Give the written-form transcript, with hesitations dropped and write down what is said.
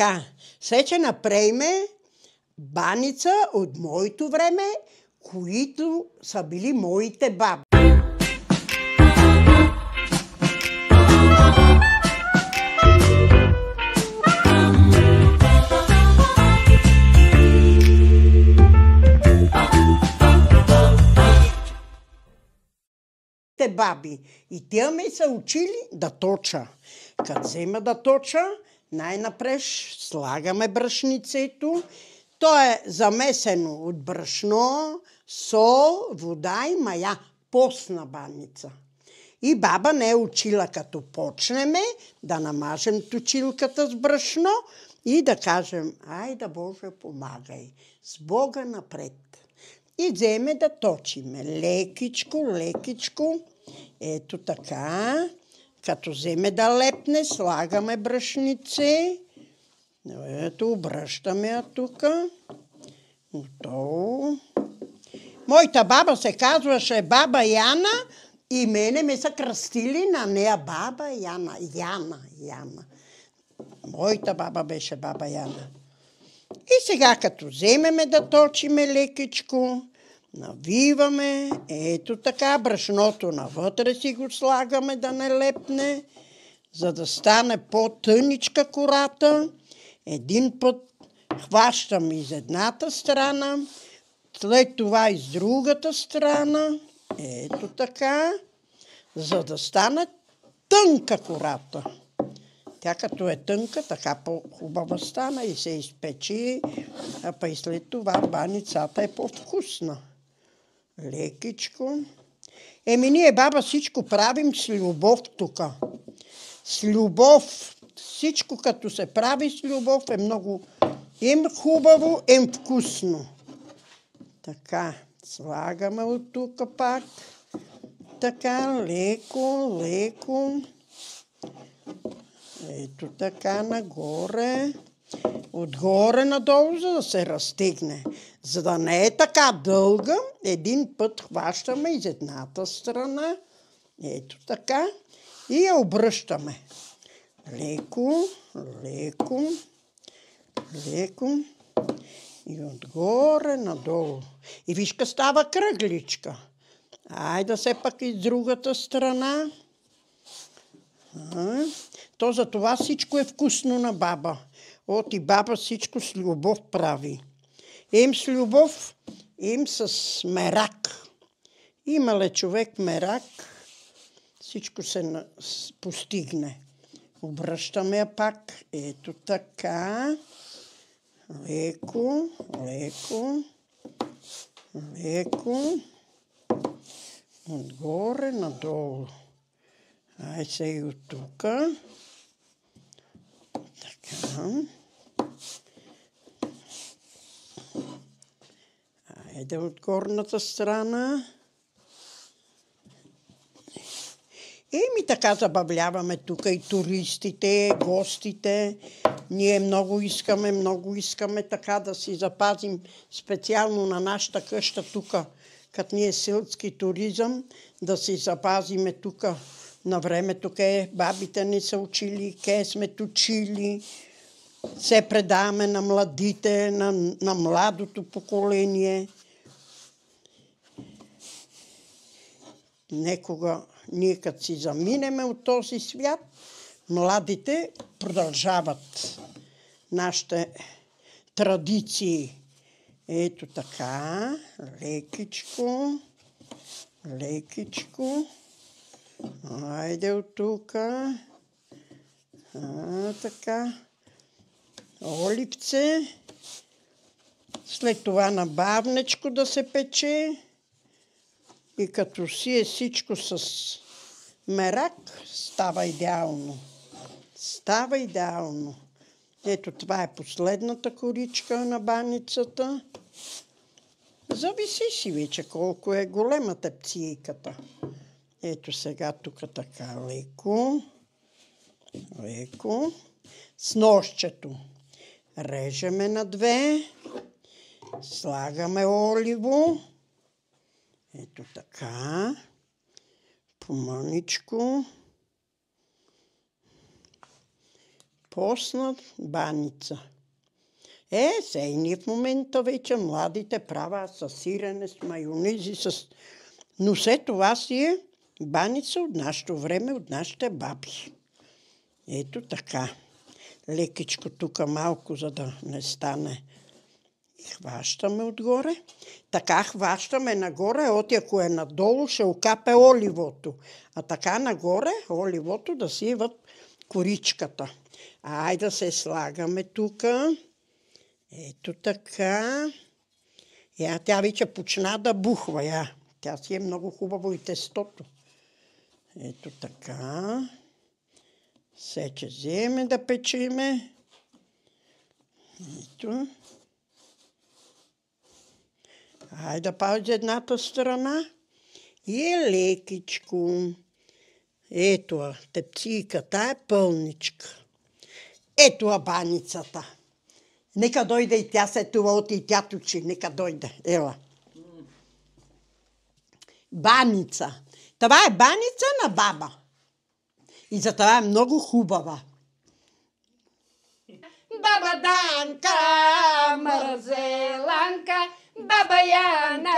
Така, сега ще направиме баница от моето време, които са били моите баби. Баби. И тя ме са учили да точа. Като взема да точа, най-напред слагаме брашницето. То е замесено от брашно, сол, вода и мая. Постна баница. И баба не е учила, като почнеме да намажем точилката с брашно и да кажем: айде Боже, помагай, с Бога напред. И вземе да точиме лекичко, лекичко. Ето така. Като вземе да лепне, слагаме брашнице. Ето, обръщаме я тука. Готово. Моята баба се казваше баба Яна и мене ме са кръстили на нея баба Яна. Яна. Моята баба беше баба Яна. И сега, като вземеме да точиме лекичко, навиваме, ето така, брашното навътре си го слагаме да не лепне, за да стане по-тъничка кората. Един път хващам из едната страна, след това из другата страна, ето така, за да стане тънка кората. Тя като е тънка, така по-хубава стана и се изпечи, а па и след това баницата е по-вкусна. Лекичко. Ние, баба, всичко правим с любов тука. С любов. Всичко като се прави с любов е много хубаво, вкусно. Така, слагаме от тук пак. Така, леко. Ето така, нагоре. Отгоре надолу, за да се разтегне. За да не е така дълга, един път хващаме из едната страна. Ето така. И я обръщаме. Леко. И отгоре надолу. И вижка става кръгличка. Айде се пак и с другата страна. То за това всичко е вкусно на баба. От и баба всичко с любов прави. Им с любов, им с мерак. Има ли човек мерак, всичко се постигне. Обръщаме я пак. Ето така. Леко. Отгоре, надолу. Ай се и от тука. Така. Айде от горната страна. Така забавляваме тук и туристите, гостите. Ние много искаме така да си запазим специално на нашата къща тук, като ние селски туризъм, да си запазиме тук на времето, бабите ни са учили, сме точили, се предаваме на младите, на младото поколение. Некога ние като си заминеме от този свят, младите продължават нашите традиции. Ето така, лекичко. Айде от тука. Така. Оливце. След това на бавничко да се пече. И като сие всичко с мерак, става идеално. Ето това е последната коричка на баницата. Зависи си вече колко е голема тепцийката. Ето сега тук така леко. С ножчето режеме на две. Слагаме оливо. Ето така. Помъничко. Постна баница. Сега и ние в момента вече младите правят с сирене, с майонизи, но след това си е баница от нашето време, от нашите баби. Ето така. Лекичко тук малко, за да не стане. И хващаме отгоре. Така хващаме нагоре, оти ако е надолу, ще окапе оливото. А така нагоре, оливото да си е в коричката. Айде да се слагаме тук. Ето така. Тя вече почна да бухва. Тя си е много хубаво и тестото. Ето така. Се, че вземе да печеме. Ето. Айде да пази едната страна. И е лекичко. Ето, тепциката е пълничка. Ето баницата. Нека дойде и тя се това от и тя точи. Нека дойде. Ела. Баница. Това е баница на баба. И за това е много хубава. Баба Данка, мързеланка, баба Яна,